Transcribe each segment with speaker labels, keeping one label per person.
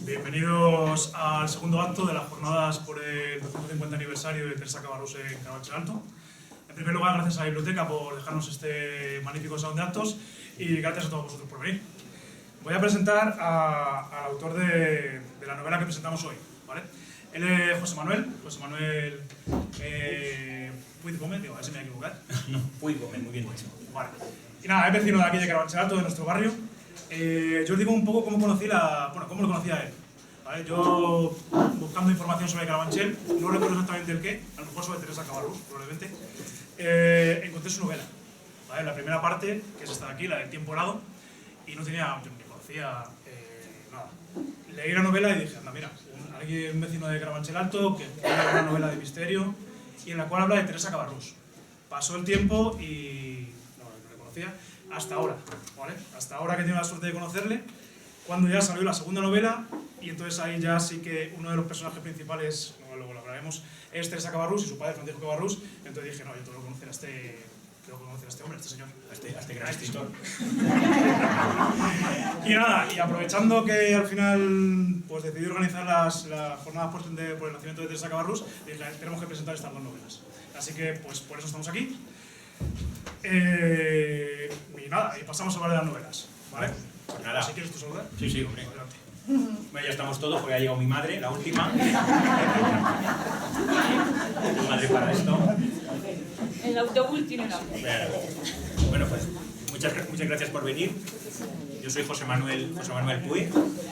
Speaker 1: Bienvenidos al segundo acto de las jornadas por el 250 aniversario de Teresa Cabarrús en Carabanchel Alto. En primer lugar, gracias a la biblioteca por dejarnos este magnífico salón de actos y gracias a todos vosotros por venir. Voy a presentar al autor de la novela que presentamos hoy, ¿vale? Él es José Manuel Puig Gómez, digo, a ver si me voy a equivocar.
Speaker 2: No, Puig Gómez, muy bien dicho.
Speaker 1: Vale. Y nada, es vecino de aquí de Carabanchel Alto, de nuestro barrio. Yo os digo un poco cómo lo conocía a él. ¿Vale? Yo, buscando información sobre Carabanchel, no recuerdo exactamente el qué, a lo mejor sobre Teresa Cabarrús, probablemente, encontré su novela. ¿Vale? La primera parte, que es esta de aquí, la del tiempo helado, y no tenía, yo ni conocía nada. Leí la novela y dije, anda, mira, un vecino de Carabanchel Alto que escribe una novela de misterio y en la cual habla de Teresa Cabarrús. Pasó el tiempo y no le conocía hasta ahora, ¿vale? Hasta ahora que he tenido la suerte de conocerle, cuando ya salió la segunda novela, y entonces ahí ya sí que uno de los personajes principales, luego lo hablaremos, es Teresa Cabarrús y su padre Francisco Cabarrús. Entonces dije, no, yo tengo que conocer a este hombre, a este señor, a este gran escritor. Y nada, y aprovechando que al final pues decidí organizar las jornadas por el nacimiento de Teresa Cabarrús, dije, tenemos que presentar estas dos novelas. Así que pues por eso estamos aquí. Y nada, y pasamos a hablar de las novelas, ¿vale?
Speaker 2: Pues nada.
Speaker 1: Si quieres tú saludar.
Speaker 2: Sí, hombre.
Speaker 1: Adelante.
Speaker 2: Bueno, ya estamos todos, porque ha llegado mi madre, la última. Mi madre para esto.
Speaker 3: El autobús tiene una.
Speaker 2: Bueno, pues muchas gracias por venir. Yo soy José Manuel Puig,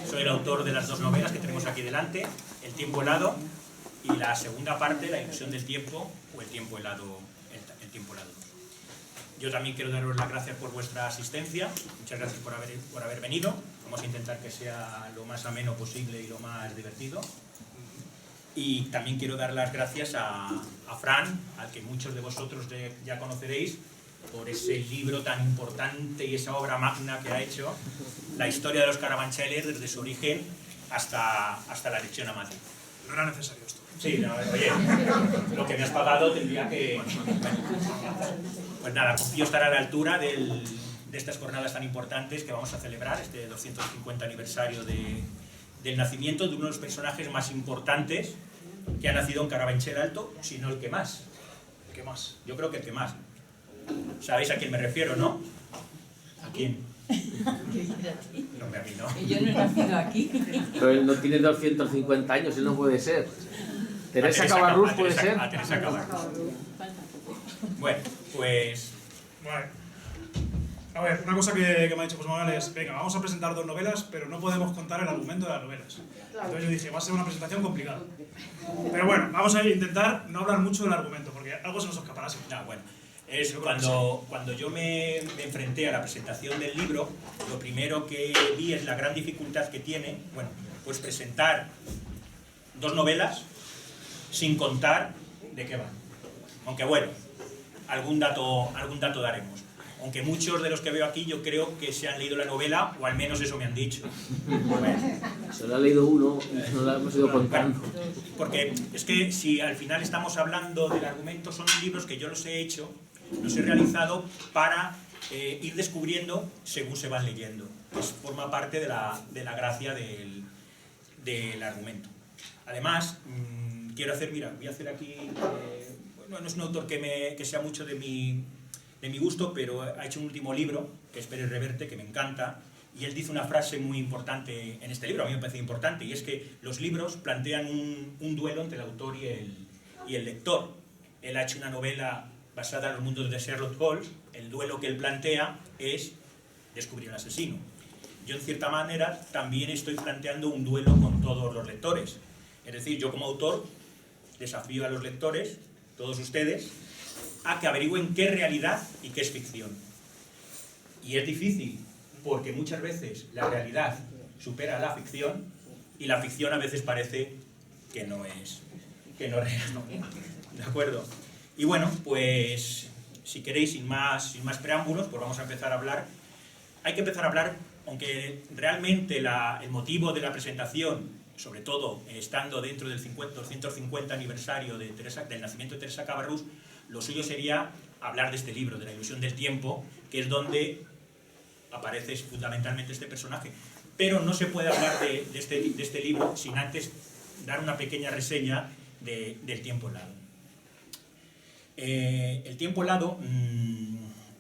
Speaker 2: soy el autor de las dos novelas que tenemos aquí delante, El tiempo helado y la segunda parte, La ilusión del tiempo o El tiempo helado. Yo también quiero daros las gracias por vuestra asistencia. Muchas gracias por haber venido. Vamos a intentar que sea lo más ameno posible y lo más divertido. Y también quiero dar las gracias a Fran, al que muchos de vosotros ya conoceréis, por ese libro tan importante y esa obra magna que ha hecho, la historia de los carabancheles desde su origen hasta la elección a Madrid.
Speaker 1: No era necesario esto.
Speaker 2: Sí, no, oye, lo que me has pagado tendría que... Pues nada, confío estar a la altura de estas jornadas tan importantes que vamos a celebrar, este 250 aniversario del nacimiento de uno de los personajes más importantes que ha nacido en Carabanchel Alto, si no el que más.
Speaker 1: ¿El que más?
Speaker 2: Yo creo que el que más. ¿Sabéis a quién me refiero, no? ¿A quién? No, a mí no.
Speaker 3: Yo no he nacido aquí.
Speaker 4: Pero él no tiene 250 años, él no puede ser. Teresa Cabarrús puede ser.
Speaker 2: A Teresa Cabarrús. Bueno, pues...
Speaker 1: Vale. A ver, una cosa que me ha dicho José Manuel es, venga, vamos a presentar dos novelas, pero no podemos contar el argumento de las novelas. Entonces yo dije, va a ser una presentación complicada. Pero bueno, vamos a intentar no hablar mucho del argumento, porque algo se nos escapará siempre.
Speaker 2: Bueno, es cuando yo me enfrenté a la presentación del libro, lo primero que vi es la gran dificultad que tiene, bueno, pues presentar dos novelas sin contar de qué van. Aunque bueno, algún dato daremos. Aunque muchos de los que veo aquí yo creo que se han leído la novela, o al menos eso me han dicho. Bueno,
Speaker 4: se lo ha leído uno y no lo hemos ido contando.
Speaker 2: Porque es que si al final estamos hablando del argumento, son libros que yo los he realizado para ir descubriendo según se van leyendo. Forma parte de la gracia del argumento. Además, quiero hacer, mira, voy a hacer aquí, no es un autor que sea mucho de mi gusto, pero ha hecho un último libro, que es Pérez Reverte, que me encanta, y él dice una frase muy importante en este libro, a mí me parece importante, y es que los libros plantean un duelo entre el autor y el lector. Él ha hecho una novela basada en los mundos de Sherlock Holmes, el duelo que él plantea es descubrir al asesino. Yo, en cierta manera, también estoy planteando un duelo con todos los lectores. Es decir, yo como autor desafío a los lectores, todos ustedes, a que averigüen qué es realidad y qué es ficción. Y es difícil, porque muchas veces la realidad supera a la ficción y la ficción a veces parece que no es real. ¿De acuerdo? Y bueno, pues si queréis, sin más preámbulos, pues vamos a empezar a hablar. Hay que empezar a hablar, aunque realmente el motivo de la presentación, sobre todo estando dentro del 250 aniversario del nacimiento de Teresa Cabarrús, lo suyo sería hablar de este libro, de La ilusión del tiempo, que es donde aparece fundamentalmente este personaje. pero no se puede hablar de este libro sin antes dar una pequeña reseña del tiempo helado. El tiempo helado,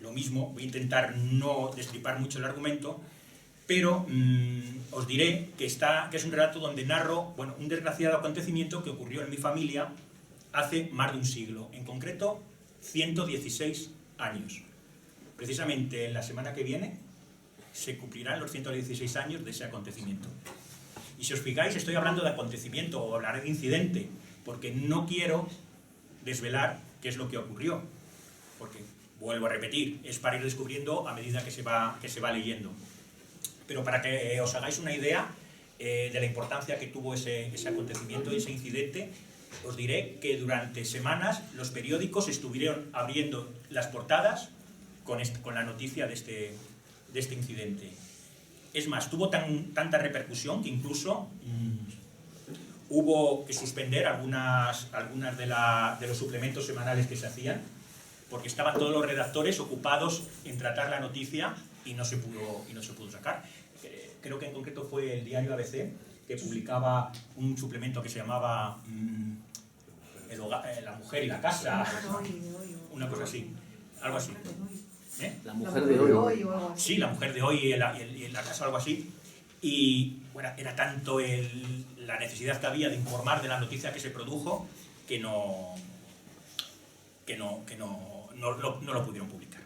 Speaker 2: lo mismo, voy a intentar no destripar mucho el argumento, pero os diré que es un relato donde narro, bueno, un desgraciado acontecimiento que ocurrió en mi familia hace más de un siglo, en concreto 116 años. Precisamente en la semana que viene se cumplirán los 116 años de ese acontecimiento. Y si os fijáis, estoy hablando de acontecimiento o hablaré de incidente, porque no quiero desvelar qué es lo que ocurrió, porque, vuelvo a repetir, es para ir descubriendo a medida que se va leyendo. Pero para que os hagáis una idea de la importancia que tuvo ese acontecimiento, ese incidente, os diré que durante semanas los periódicos estuvieron abriendo las portadas con la noticia de este incidente. Es más, tuvo tanta repercusión que incluso hubo que suspender algunas de los suplementos semanales que se hacían, porque estaban todos los redactores ocupados en tratar la noticia y no se pudo sacar. Creo que en concreto fue el diario ABC que publicaba un suplemento que se llamaba La mujer y la casa, una cosa así, algo así.
Speaker 4: La mujer de hoy.
Speaker 2: Sí, la mujer de hoy y la casa, algo así. Y bueno, era tanto la necesidad que había de informar de la noticia que se produjo que no lo pudieron publicar.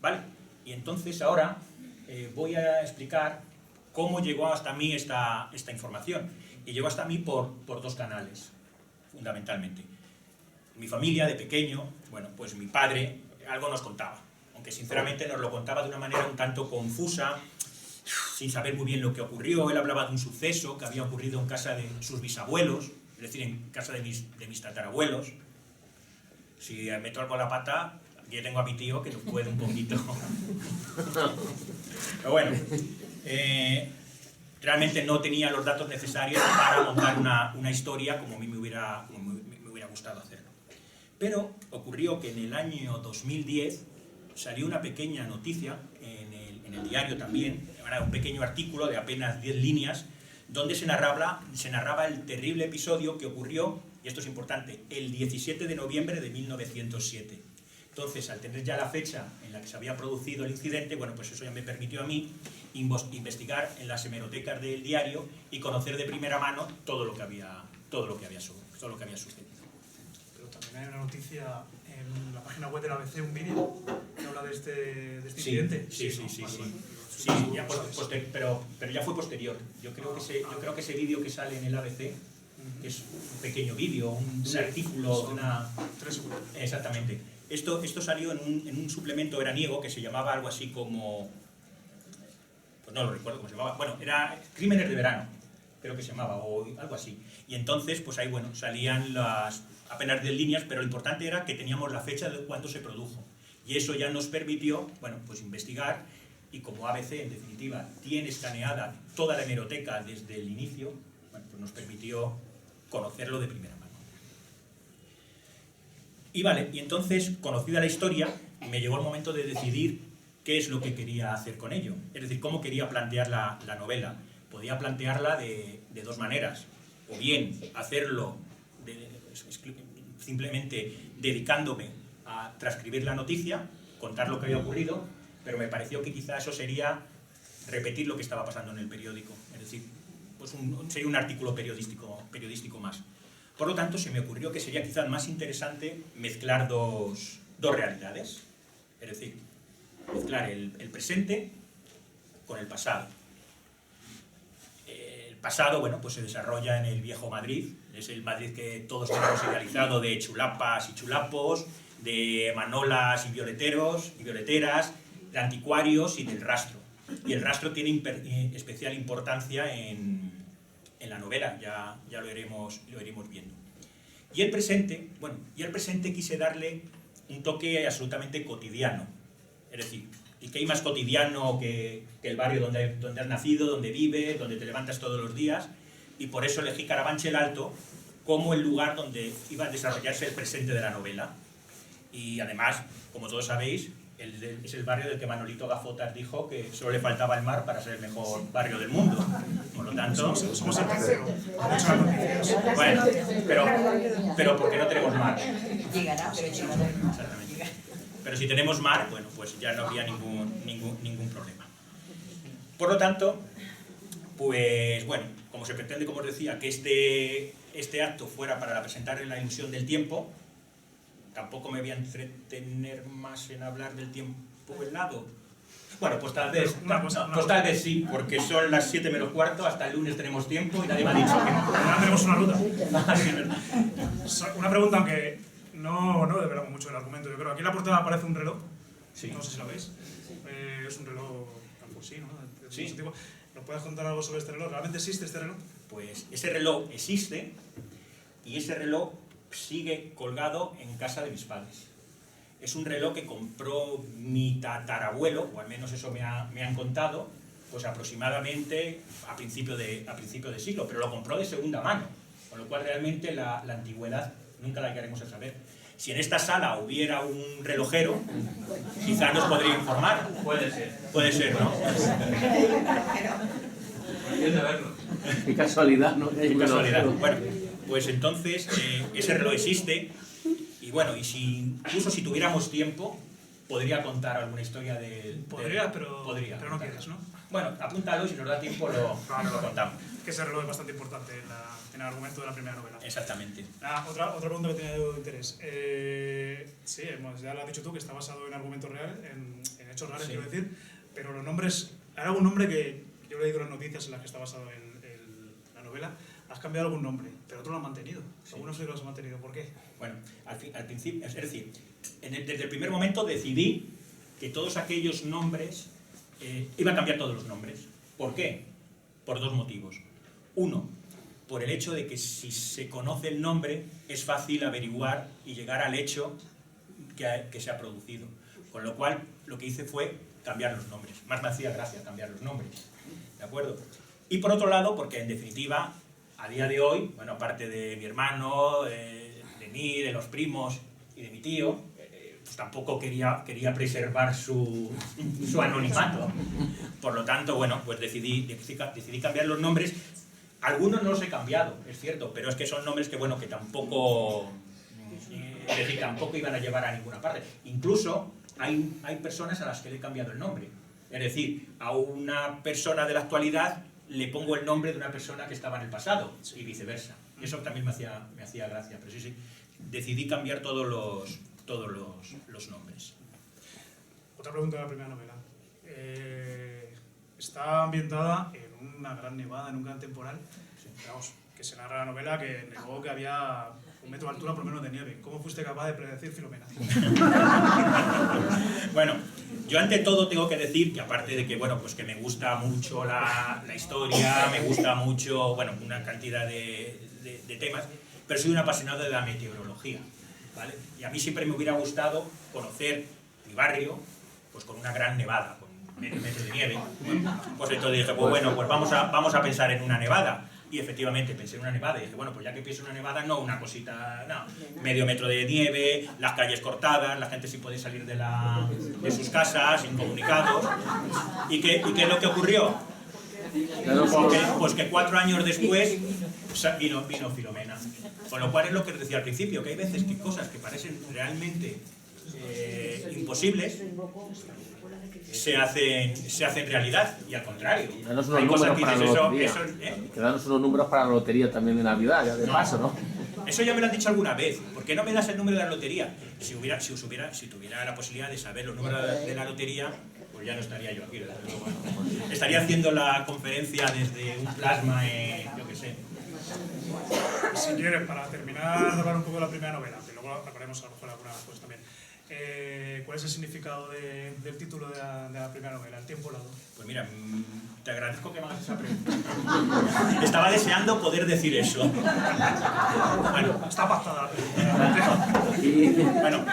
Speaker 2: ¿Vale? Y entonces ahora voy a explicar cómo llegó hasta mí esta información. Y llegó hasta mí por dos canales, fundamentalmente. Mi familia, de pequeño, bueno, pues mi padre algo nos contaba, aunque sinceramente nos lo contaba de una manera un tanto confusa, sin saber muy bien lo que ocurrió. Él hablaba de un suceso que había ocurrido en casa de sus bisabuelos, es decir, en casa de mis tatarabuelos. Si meto algo a la pata, yo tengo a mi tío que nos puede un poquito. Pero bueno, realmente no tenía los datos necesarios para montar una historia como a mí me hubiera gustado hacerlo. Pero ocurrió que en el año 2010 salió una pequeña noticia en el diario también, era un pequeño artículo de apenas 10 líneas, donde se narraba el terrible episodio que ocurrió, y esto es importante, el 17 de noviembre de 1907. Entonces, al tener ya la fecha en la que se había producido el incidente, bueno, pues eso ya me permitió a mí investigar en las hemerotecas del diario y conocer de primera mano todo lo que había sucedido.
Speaker 1: Pero también hay una noticia en la página web del ABC, un vídeo que habla de este incidente.
Speaker 2: Sí, ya pero ya fue posterior. Yo creo que ese vídeo que sale en el ABC, que es un pequeño vídeo, un artículo, una...
Speaker 1: 3 segundos.
Speaker 2: Exactamente. Esto salió en un suplemento veraniego que se llamaba algo así como... Pues no lo recuerdo cómo se llamaba. Bueno, era Crímenes de Verano, creo que se llamaba, o algo así. Y entonces, pues ahí, bueno, salían las apenas 10 líneas, pero lo importante era que teníamos la fecha de cuándo se produjo. Y eso ya nos permitió, bueno, pues investigar, y como ABC, en definitiva, tiene escaneada toda la hemeroteca desde el inicio, bueno, pues nos permitió conocerlo de primera mano. Y vale, y entonces, conocida la historia, me llegó el momento de decidir qué es lo que quería hacer con ello. Es decir, cómo quería plantear la novela. Podía plantearla de dos maneras. O bien hacerlo simplemente dedicándome a transcribir la noticia, contar lo que había ocurrido, pero me pareció que quizá eso sería repetir lo que estaba pasando en el periódico. Es decir, pues sería un artículo periodístico más. Por lo tanto, se me ocurrió que sería quizás más interesante mezclar dos realidades. Es decir, mezclar el presente con el pasado. El pasado, bueno, pues se desarrolla en el viejo Madrid. Es el Madrid que todos tenemos idealizado, de chulapas y chulapos, de manolas y violeteros y violeteras, de anticuarios y del rastro. Y el rastro tiene especial importancia en la novela, ya lo iremos viendo. Y el presente quise darle un toque absolutamente cotidiano. Es decir, ¿y qué hay más cotidiano que el barrio donde has nacido, donde vives, donde te levantas todos los días? Y por eso elegí Carabanchel Alto como el lugar donde iba a desarrollarse el presente de la novela. Y además, como todos sabéis, es el barrio del que Manolito Gafotas dijo que solo le faltaba el mar para ser el mejor barrio del mundo. Por lo tanto,
Speaker 1: Somos el tercero. Muchas noticias.
Speaker 2: bueno, pero porque no tenemos mar.
Speaker 3: Llegará, pero llegará.
Speaker 2: Exactamente. Pero si tenemos mar, bueno, pues ya no habría ningún problema. Por lo tanto, pues bueno, como se pretende, como os decía, que este acto fuera para presentar la ilusión del tiempo, tampoco me voy a entretener más en hablar del tiempo helado. Bueno, pues tal vez, tal vez sí, porque son las 7 menos cuarto, hasta el lunes tenemos tiempo y nadie me ha dicho que no.
Speaker 1: Ahora tenemos una ruta.
Speaker 2: Ah, sí, es verdad.
Speaker 1: Una pregunta, aunque no develamos mucho el argumento. Yo creo aquí en la portada aparece un reloj.
Speaker 2: Sí.
Speaker 1: No sé si lo veis. Es un reloj campesino, ¿no?
Speaker 2: Sí.
Speaker 1: ¿Nos puedes contar algo sobre este reloj? ¿Realmente existe este reloj?
Speaker 2: Pues ese reloj existe y ese reloj sigue colgado en casa de mis padres. Es un reloj que compró mi tatarabuelo, o al menos eso me han contado, pues aproximadamente a principio de siglo, pero lo compró de segunda mano, con lo cual realmente la antigüedad nunca la llegaremos a saber. Si en esta sala hubiera un relojero, quizá nos podría informar.
Speaker 4: Puede ser.
Speaker 2: Puede ser, ¿no?
Speaker 4: Quiero verlo. Qué casualidad, ¿no?
Speaker 2: Qué casualidad. Bueno, pues entonces ese reloj existe y bueno, incluso si tuviéramos tiempo, podría contar alguna historia de...
Speaker 1: Podría, pero no quieres, ¿no?
Speaker 2: Bueno, apúntalo y si nos da tiempo lo contamos.
Speaker 1: Que ese reloj es bastante importante en el argumento de la primera novela.
Speaker 2: Exactamente.
Speaker 1: Otra pregunta que tiene de interés. Sí, ya lo has dicho tú, que está basado en argumentos reales, en hechos reales,
Speaker 2: Sí.
Speaker 1: quiero decir, pero los nombres... ¿Hay algún nombre que yo le digo en las noticias en las que está basado en la novela? Has cambiado algún nombre, pero otros lo han mantenido.
Speaker 2: Sí.
Speaker 1: Algunos sí los han mantenido. ¿Por qué?
Speaker 2: Bueno, al principio, es decir, desde el primer momento decidí que todos aquellos nombres, iba a cambiar todos los nombres. ¿Por qué? Por dos motivos. Uno, por el hecho de que si se conoce el nombre es fácil averiguar y llegar al hecho que se ha producido. Con lo cual, lo que hice fue cambiar los nombres. Más me hacía gracia cambiar los nombres. ¿De acuerdo? Y por otro lado, porque en definitiva, a día de hoy, bueno, aparte de mi hermano, de mí, de los primos y de mi tío, pues tampoco quería preservar su anonimato. Por lo tanto, bueno, pues decidí cambiar los nombres. Algunos no los he cambiado, es cierto, pero es que son nombres que, bueno, que tampoco, es decir, tampoco iban a llevar a ninguna parte. Incluso hay personas a las que le he cambiado el nombre. Es decir, a una persona de la actualidad le pongo el nombre de una persona que estaba en el pasado y viceversa. Eso también me hacía gracia, pero sí, decidí cambiar todos los nombres.
Speaker 1: Otra pregunta de la primera novela. Está ambientada en una gran nevada, en un gran temporal. Vamos, que se narra la novela que negó que había 1 metro de altura por lo menos de nieve. ¿Cómo fuiste capaz de predecir Filomena?
Speaker 2: Bueno, yo ante todo tengo que decir que aparte de que, bueno, pues que me gusta mucho la historia, me gusta mucho, bueno, una cantidad de temas, pero soy un apasionado de la meteorología, ¿vale? Y a mí siempre me hubiera gustado conocer mi barrio, pues con una gran nevada, con medio metro de nieve. Pues entonces dije, pues bueno, pues vamos a pensar en una nevada. Y efectivamente pensé en una nevada y dije, bueno, pues ya que pienso en una nevada, no una cosita, no, medio metro de nieve, las calles cortadas, la gente sí puede salir de sus casas, incomunicados. ¿Y qué es lo que ocurrió? Pues que 4 años después vino Filomena. Con lo cual es lo que os decía al principio, que hay veces que cosas que parecen realmente imposibles se hacen realidad, y al contrario.
Speaker 4: Danos unos
Speaker 2: Hay cosas
Speaker 4: números
Speaker 2: que
Speaker 4: para la
Speaker 2: dices,
Speaker 4: lotería. Que danos unos números para la lotería también de Navidad, ya de paso, ¿no?
Speaker 2: Eso ya me lo han dicho alguna vez. ¿Por qué no me das el número de la lotería? Si tuviera la posibilidad de saber los números de la lotería, pues ya no estaría yo aquí. Estaría haciendo la conferencia desde un plasma, yo qué sé.
Speaker 1: Si quieres, para terminar de hablar un poco de la primera novela, que luego hablaremos a lo mejor algunas cosas también. ¿Cuál es el significado del título de la primera novela, El tiempo helado?
Speaker 2: Pues mira, te agradezco que me hagas esa pregunta. Estaba deseando poder decir eso. Bueno,
Speaker 1: está pactada la pregunta.
Speaker 2: Bueno,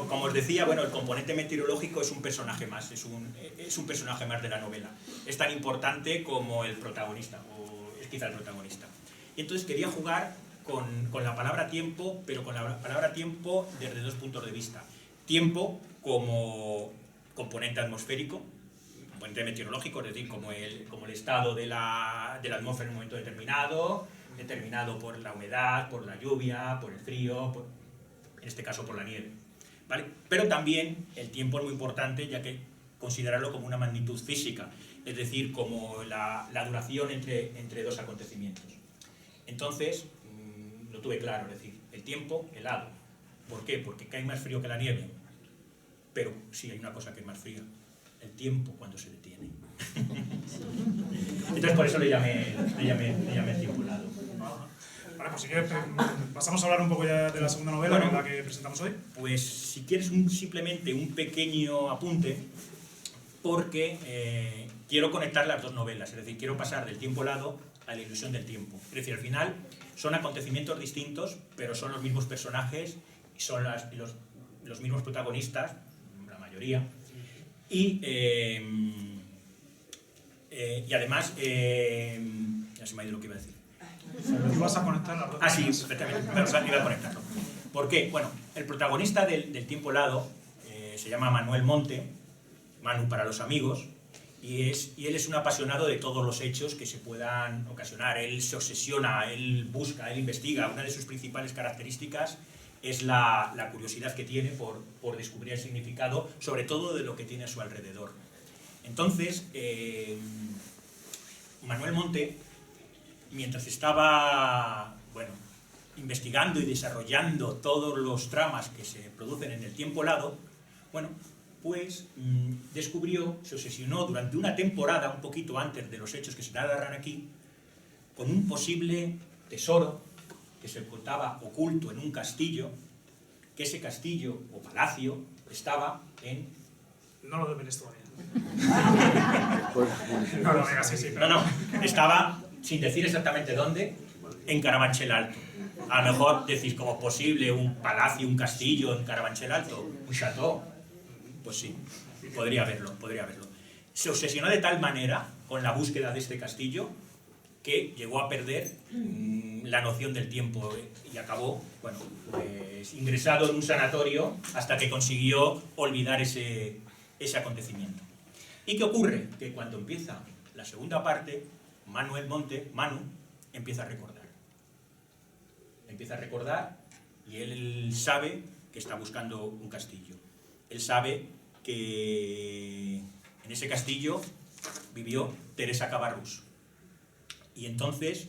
Speaker 2: como os decía, bueno, el componente meteorológico es un personaje más, es un personaje más de la novela. Es tan importante como el protagonista, o es quizá el protagonista. Y entonces quería jugar con la palabra tiempo, pero con la palabra tiempo desde 2 puntos de vista. Tiempo, como componente atmosférico, componente meteorológico, es decir, como el estado de la atmósfera en un momento determinado por la humedad, por la lluvia, por el frío, en este caso por la nieve, ¿vale? Pero también el tiempo es muy importante, ya que considerarlo como una magnitud física, es decir, como la duración entre dos acontecimientos. Entonces, lo tuve claro, es decir, el tiempo helado. ¿Por qué? Porque cae más frío que la nieve. Pero sí hay una cosa que es más fría, el tiempo cuando se detiene. Entonces por eso le llamé el tiempo helado.
Speaker 1: Vale, pues si quieres pasamos a hablar un poco ya de la segunda novela,
Speaker 2: Bueno,
Speaker 1: que es la que presentamos hoy.
Speaker 2: Pues si quieres simplemente un pequeño apunte, porque quiero conectar las dos novelas, es decir, quiero pasar del tiempo helado a la ilusión del tiempo. Es decir, al final son acontecimientos distintos, pero son los mismos personajes, y son los mismos protagonistas, la mayoría, y además, ya se me ha ido lo que iba a decir.
Speaker 1: Y vas a conectar las dos.
Speaker 2: Ah, sí, perfectamente, iba a conectarlo. ¿Por qué? Bueno, el protagonista del tiempo helado se llama Manuel Monte, Manu para los amigos, y él es un apasionado de todos los hechos que se puedan ocasionar. Él se obsesiona, él busca, él investiga. Una de sus principales características es la curiosidad que tiene por descubrir el significado, sobre todo de lo que tiene a su alrededor. Entonces, Manuel Monte, mientras estaba investigando y desarrollando todos los tramas que se producen en el tiempo helado, pues descubrió, se obsesionó durante una temporada, un poquito antes de los hechos que se narran aquí, con un posible tesoro que se encontraba oculto en un castillo, que ese castillo o palacio estaba en...
Speaker 1: No lo deberes todavía.
Speaker 4: No,
Speaker 1: No, venga, sí, pero...
Speaker 2: No, estaba, sin decir exactamente dónde, en Carabanchel Alto. A lo mejor decís, como posible, un palacio, un castillo en Carabanchel Alto, un chateau. Pues sí, podría haberlo. Se obsesionó de tal manera con la búsqueda de este castillo que llegó a perder la noción del tiempo y acabó, pues, ingresado en un sanatorio hasta que consiguió olvidar ese acontecimiento. ¿Y qué ocurre? Que cuando empieza la segunda parte, Manu, empieza a recordar. Empieza a recordar y él sabe que está buscando un castillo. Él sabe que en ese castillo vivió Teresa Cabarrús. Y entonces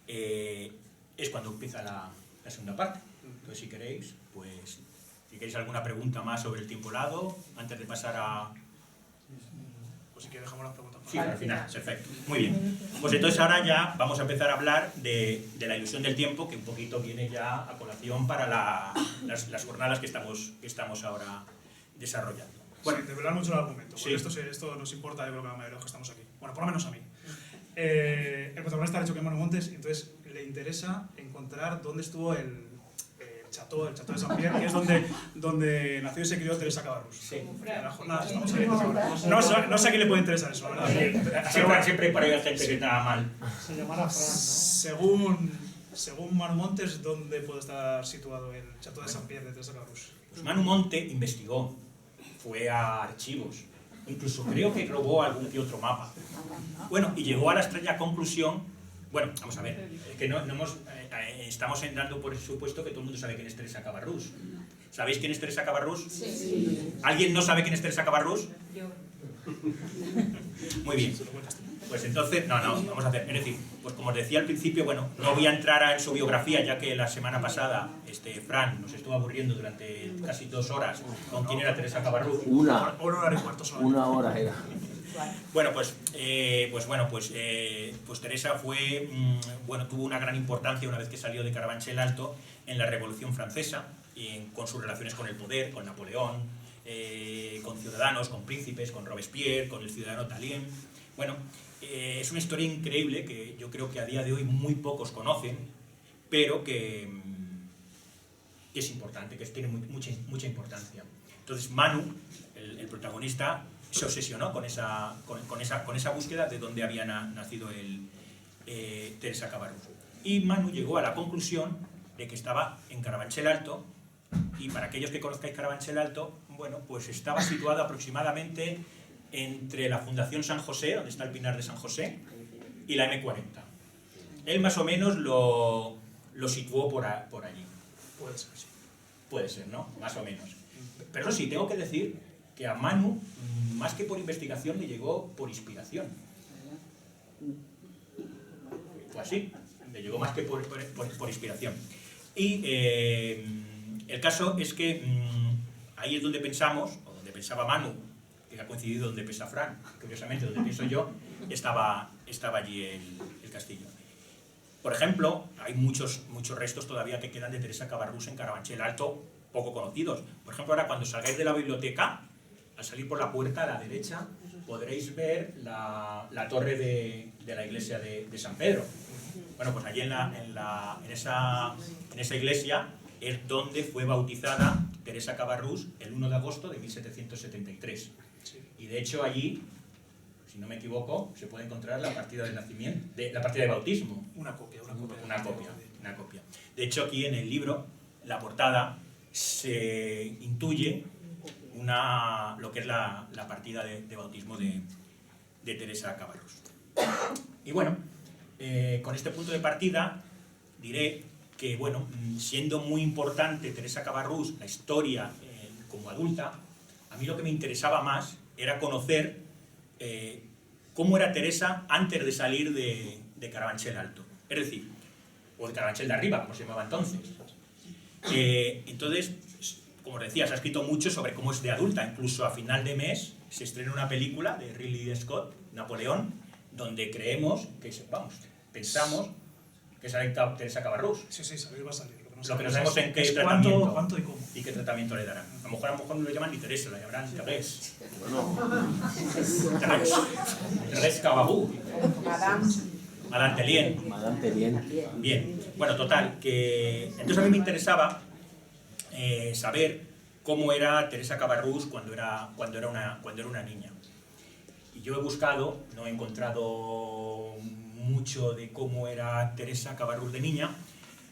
Speaker 2: es cuando empieza la segunda parte. Entonces, si queréis, pues, si queréis alguna pregunta más sobre el tiempo helado, antes de pasar a...
Speaker 1: Pues si quieres dejamos las preguntas.
Speaker 2: Sí, al final, perfecto. Muy bien. Pues entonces ahora ya vamos a empezar a hablar de la ilusión del tiempo, que un poquito viene ya a colación para las jornadas que estamos ahora desarrollando.
Speaker 1: Bueno, sí, develar mucho el argumento, porque
Speaker 2: Sí.
Speaker 1: esto nos importa, yo creo que a la mayoría de los que estamos aquí. Bueno, por lo menos a mí. El protagonista ha dicho que es Manu Montes, entonces le interesa encontrar dónde estuvo el chateau de San Pierre, que es donde nació y se crió Teresa Cabarrús.
Speaker 2: Sí.
Speaker 1: En las jornadas estamos ahí. No sé a quién le puede interesar eso, la verdad.
Speaker 2: Siempre por ahí hay gente que está mal.
Speaker 5: Se llamará Fran, ¿no?
Speaker 1: Según Manu Montes, ¿dónde puede estar situado el chateau de San Pierre de Teresa Cabarrús?
Speaker 2: Pues Manu Monte investigó, fue a archivos, incluso creo que robó algún que otro mapa. Bueno, y llegó a la extraña conclusión, vamos a ver, que estamos dando por supuesto que todo el mundo sabe quién es Teresa Cabarrús. ¿Sabéis quién es Teresa Cabarrús?
Speaker 3: Sí.
Speaker 2: ¿Alguien no sabe quién es Teresa Cabarrús?
Speaker 3: Yo.
Speaker 2: Muy bien. Pues entonces, vamos a hacer, es decir, pues como os decía al principio, no voy a entrar en su biografía, ya que la semana pasada Fran nos estuvo aburriendo durante casi 2 horas con quién era Teresa Cabarrús.
Speaker 1: Una hora y cuarto solo.
Speaker 4: Una hora era.
Speaker 2: Pues Teresa fue, tuvo una gran importancia una vez que salió de Carabanchel Alto en la Revolución Francesa, con sus relaciones con el poder, con Napoleón, con ciudadanos, con príncipes, con Robespierre, con el ciudadano Tallien. Es una historia increíble que yo creo que a día de hoy muy pocos conocen, pero que es importante, que tiene mucha importancia. Entonces Manu, el protagonista, se obsesionó con esa búsqueda de dónde había nacido Teresa Cabarrús. Y Manu llegó a la conclusión de que estaba en Carabanchel Alto, y para aquellos que conozcáis Carabanchel Alto, bueno, pues estaba situada aproximadamente entre la Fundación San José, donde está el Pinar de San José, y la M40. Él más o menos lo situó por allí.
Speaker 1: Puede ser, sí.
Speaker 2: Puede ser, ¿no? Más o menos. Pero eso sí, tengo que decir que a Manu, más que por investigación, le llegó por inspiración. Fue así, le llegó más que por inspiración. Y el caso es que ahí es donde pensamos, o donde pensaba Manu, que ha coincidido donde piensa Fran, curiosamente donde pienso yo, estaba allí el castillo. Por ejemplo, hay muchos restos todavía que quedan de Teresa Cabarrús en Carabanchel Alto, poco conocidos. Por ejemplo, ahora cuando salgáis de la biblioteca, al salir por la puerta a la derecha, podréis ver la torre de la iglesia de San Pedro. Bueno, pues allí en esa iglesia es donde fue bautizada Teresa Cabarrús el 1 de agosto de 1773. Y de hecho allí, si no me equivoco, se puede encontrar la partida de nacimiento, la partida de bautismo.
Speaker 1: Una copia.
Speaker 2: Una copia. De hecho, aquí en el libro, la portada, se intuye lo que es la partida de bautismo de Teresa Cabarrús. Y bueno, con este punto de partida diré que, bueno, siendo muy importante Teresa Cabarrús, la historia como adulta, a mí lo que me interesaba más era conocer cómo era Teresa antes de salir de Carabanchel Alto. Es decir, o de Carabanchel de Arriba, como se llamaba entonces. Entonces, como os decía, se ha escrito mucho sobre cómo es de adulta. Incluso a final de mes se estrena una película de Ridley Scott, Napoleón, donde pensamos que sale Teresa Cabarrús.
Speaker 1: Sí, salir va a salir.
Speaker 2: Lo que no sabemos en qué tratamiento.
Speaker 1: ¿Cuánto y cómo?
Speaker 2: Y qué tratamiento le darán. A lo mejor no lo llaman ni Teresa, la llamarán Teresa. Teresa Cabarrús. Madame Telien.
Speaker 4: Madame Telien.
Speaker 2: Bien. Bueno, total, que entonces a mí me interesaba saber cómo era Teresa Cabarrús cuando era una niña. Y yo he buscado, no he encontrado mucho de cómo era Teresa Cabarrús de niña,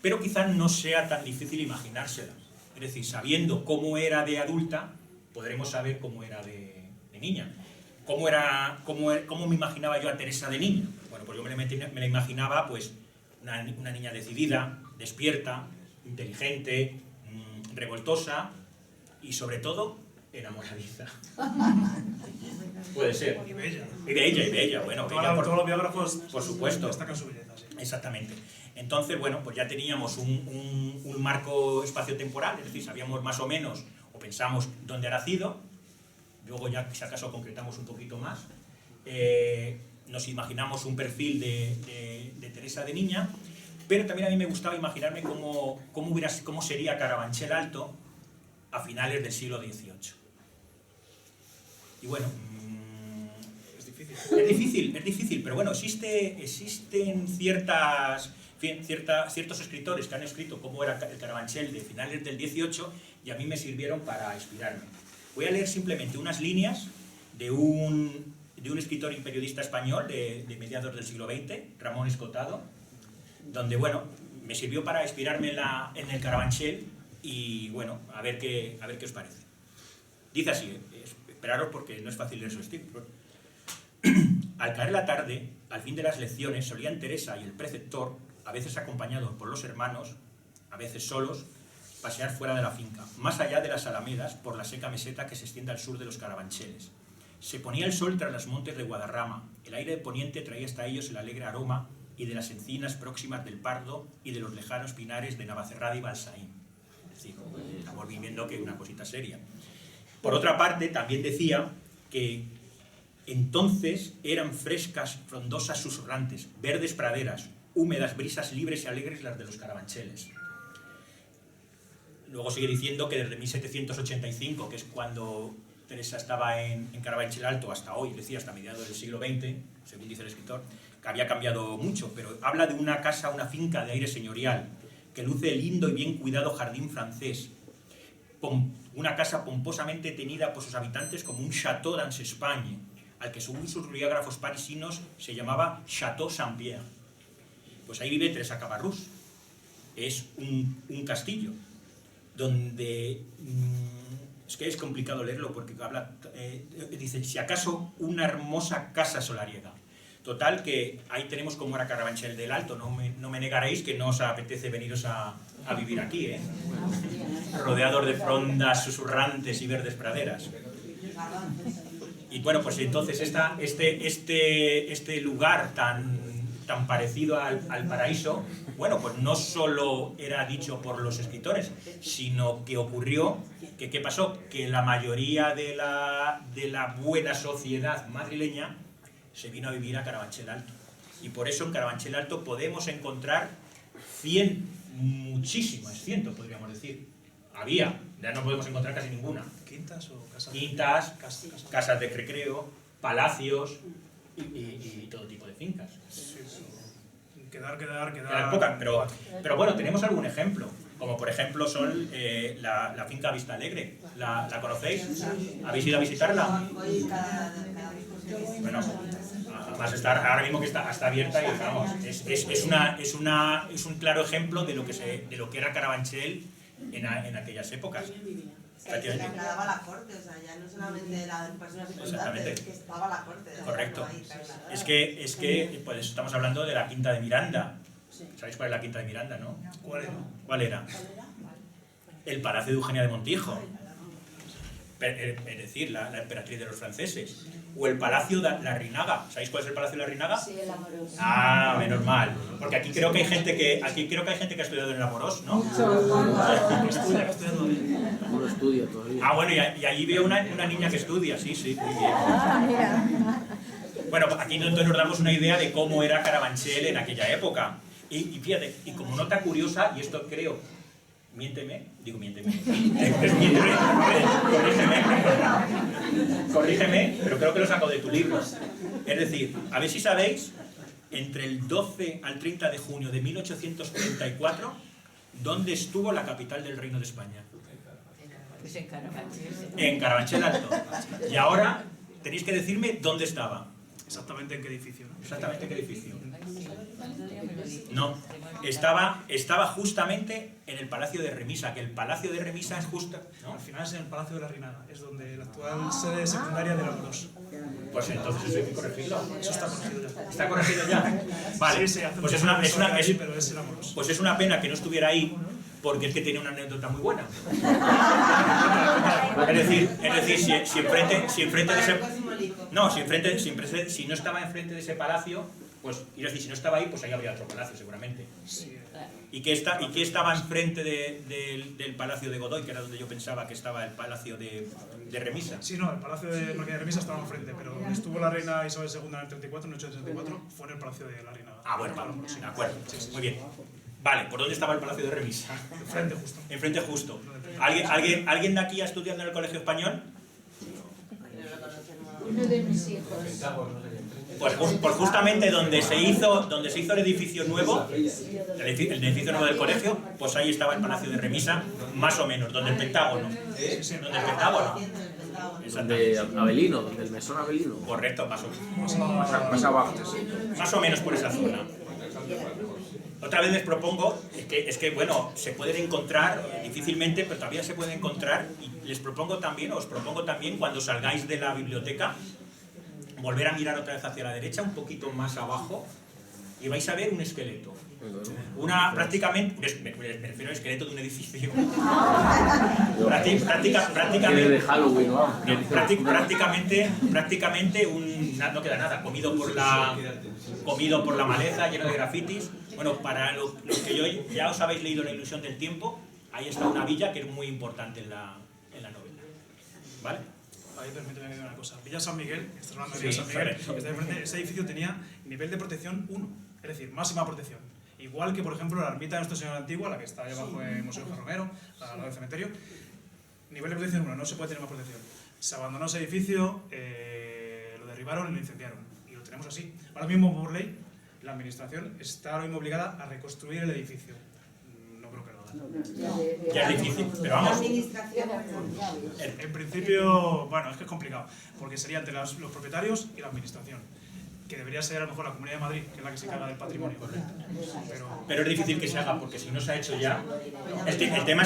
Speaker 2: pero quizás no sea tan difícil imaginársela. Es decir, sabiendo cómo era de adulta, podremos saber cómo era de niña. ¿Cómo me imaginaba yo a Teresa de niña? Bueno, pues yo me la imaginaba pues una niña decidida, despierta, inteligente, revoltosa y sobre todo enamoradiza. Puede ser.
Speaker 1: Y bella.
Speaker 2: Y bella. Bueno, bella
Speaker 1: Todos los biógrafos
Speaker 2: por supuesto.
Speaker 1: destacan su belleza, sí.
Speaker 2: Exactamente. Entonces, bueno, pues ya teníamos un marco espacio-temporal, es decir, sabíamos más o menos, o pensamos dónde ha nacido, luego ya si acaso concretamos un poquito más, nos imaginamos un perfil de Teresa de niña, pero también a mí me gustaba imaginarme cómo sería Carabanchel Alto a finales del siglo XVIII. Y bueno, es difícil, pero bueno, existen ciertos escritores que han escrito cómo era el Carabanchel de finales del XVIII y a mí me sirvieron para inspirarme. Voy a leer simplemente unas líneas de un escritor y periodista español de mediados del siglo XX, Ramón Escotado, donde, bueno, me sirvió para inspirarme en el Carabanchel y, bueno, a ver qué os parece. Dice así, esperaros porque no es fácil leer su estilo. Al caer la tarde, al fin de las lecciones, solían Teresa y el preceptor, a veces acompañados por los hermanos, a veces solos, pasear fuera de la finca, más allá de las alamedas, por la seca meseta que se extiende al sur de los Carabancheles. Se ponía el sol tras los montes de Guadarrama, el aire de poniente traía hasta ellos el alegre aroma y de las encinas próximas del Pardo y de los lejanos pinares de Navacerrada y Balsaín. Es decir, estamos viviendo que es una cosita seria. Por otra parte, también decía que entonces eran frescas, frondosas, susurrantes, verdes praderas, húmedas, brisas libres y alegres las de los Carabancheles. Luego sigue diciendo que desde 1785, que es cuando Teresa estaba en Carabanchel Alto, hasta hoy, es decir, hasta mediados del siglo XX, según dice el escritor, que había cambiado mucho, pero habla de una casa, una finca de aire señorial, que luce el lindo y bien cuidado jardín francés, una casa pomposamente tenida por sus habitantes como un Château d'Ansespagne, al que según sus biógrafos parisinos se llamaba Château Saint-Pierre. Pues ahí vive Teresa Cabarrús. Es un castillo donde es que es complicado leerlo porque habla, dice, si acaso una hermosa casa solariega. Total, que ahí tenemos como era Carabanchel del Alto, no me negaréis que no os apetece veniros a vivir aquí, ¿eh? Rodeados de frondas susurrantes y verdes praderas. Y bueno, pues entonces este lugar tan parecido al paraíso, bueno, pues no solo era dicho por los escritores, sino que ocurrió, que ¿qué pasó? Que la mayoría de la buena sociedad madrileña se vino a vivir a Carabanchel Alto. Y por eso en Carabanchel Alto podemos encontrar muchísimas, cientos podríamos decir. Había, ya no podemos encontrar casi ninguna.
Speaker 1: ¿Quintas o casas?
Speaker 2: Quintas, casas de recreo, palacios y todo tipo de fincas.
Speaker 1: Sí, sí. Quedar
Speaker 2: Pocas, pero bueno, tenemos algún ejemplo, como por ejemplo son la finca Vista Alegre. ¿La conocéis? ¿Habéis ido a visitarla? Bueno, además ahora mismo que está abierta y vamos, es un claro ejemplo de lo que era Carabanchel en aquellas épocas.
Speaker 6: Se trasladaba a la corte, o sea, ya no solamente eran personas importantes, es que estaba la corte.
Speaker 2: Correcto. Es que pues estamos hablando de la Quinta de Miranda. ¿Sabéis cuál es la Quinta de Miranda, no? ¿Cuál era? El Palacio de Eugenia de Montijo. Es decir, la emperatriz de los franceses. O el Palacio de Larrinaga. ¿Sabéis cuál es el Palacio de Larrinaga?
Speaker 3: Sí, el Amorós.
Speaker 2: Ah, menos mal. Porque aquí creo que hay gente que ha estudiado en el Amorós, ¿no?
Speaker 4: No lo estudia todavía.
Speaker 2: Ah, bueno, y allí veo una niña que estudia, sí, muy bien. Bueno, aquí entonces nos damos una idea de cómo era Carabanchel en aquella época. Y fíjate, y como nota curiosa, y esto creo, miénteme, corrígeme, pero creo que lo saco de tu libro. Es decir, a ver si sabéis, entre el 12 al 30 de junio de 1834, ¿dónde estuvo la capital del Reino de España?
Speaker 3: Pues en Carabanchel.
Speaker 2: En Carabanchel Alto. Y ahora tenéis que decirme dónde estaba.
Speaker 1: Exactamente en qué edificio, ¿no?
Speaker 2: Exactamente qué edificio. No, estaba justamente en el Palacio de Remisa, que el Palacio de Remisa es justo... ¿no?
Speaker 1: Al final es en el Palacio de Larrinaga, es donde la actual sede secundaria de la Amorós.
Speaker 2: Pues entonces eso hay que corregirlo.
Speaker 1: Eso está corregido ya.
Speaker 2: ¿Está corregido ya? Vale,
Speaker 1: Sí, hace
Speaker 2: pues
Speaker 1: mucho tiempo que allí, pero es el Amorós.
Speaker 2: pues es una pena que no estuviera ahí, porque es que tiene una anécdota muy buena. Es decir, si enfrente de ese... No, si no estaba enfrente de ese palacio, pues, y es decir, si no estaba ahí, pues ahí habría otro palacio seguramente.
Speaker 1: Sí.
Speaker 2: ¿Y qué estaba enfrente del Palacio de Godoy, que era donde yo pensaba que estaba el Palacio de Remisa?
Speaker 1: Sí, no, el Palacio de Marqués de Remisa estaba enfrente, pero donde estuvo la reina Isabel II en el 34, en el 834, fue en el Palacio de Larrinaga.
Speaker 2: Ah, bueno, vale, de acuerdo. Muy bien. Vale, ¿por dónde estaba el Palacio de Remisa?
Speaker 1: Enfrente justo.
Speaker 2: Enfrente justo. ¿Alguien de aquí ha estudiado en el Colegio Español?
Speaker 3: Uno de mis hijos.
Speaker 2: Pues justamente donde se hizo el edificio nuevo, el edificio nuevo del colegio, pues ahí estaba el Palacio de Remisa, más o menos, donde el Pentágono. Donde el Pentágono.
Speaker 4: De Avelino, donde el mesón Avelino.
Speaker 2: Correcto,
Speaker 4: Más abajo.
Speaker 2: más o menos por esa zona. Otra vez les propongo, es que bueno, se pueden encontrar difícilmente, pero todavía se pueden encontrar, y os propongo también cuando salgáis de la biblioteca, volver a mirar otra vez hacia la derecha, un poquito más abajo, y vais a ver un esqueleto. Prácticamente, me refiero al esqueleto de un edificio.
Speaker 4: Tiene de Halloween, ¿no?
Speaker 2: Prácticamente no queda nada, comido por la maleza, lleno de grafitis. Bueno, para los que ya os habéis leído La ilusión del tiempo, ahí está una villa que es muy importante en la novela. ¿Vale?
Speaker 1: Ahí permíteme que diga una cosa. Villa San Miguel, estás hablando de Villa San Miguel, está enfrente, ese edificio tenía nivel de protección 1, es decir, máxima protección. Igual que, por ejemplo, la ermita de Nuestra Señora Antigua, la que está ahí abajo en el Museo de Romero, al lado del cementerio, nivel de protección 1, no se puede tener más protección. Se abandonó ese edificio, lo derribaron y lo incendiaron. Y lo tenemos así. Ahora mismo, por ley, la administración está ahora mismo obligada a reconstruir el edificio. No creo que lo haga.
Speaker 2: Ya es difícil, pero vamos.
Speaker 1: En principio, bueno, es que es complicado, porque sería entre los propietarios y la administración, que debería ser a lo mejor la Comunidad de Madrid, que es la que se encarga del patrimonio.
Speaker 2: Pero es difícil que se haga, porque si no se ha hecho ya... El tema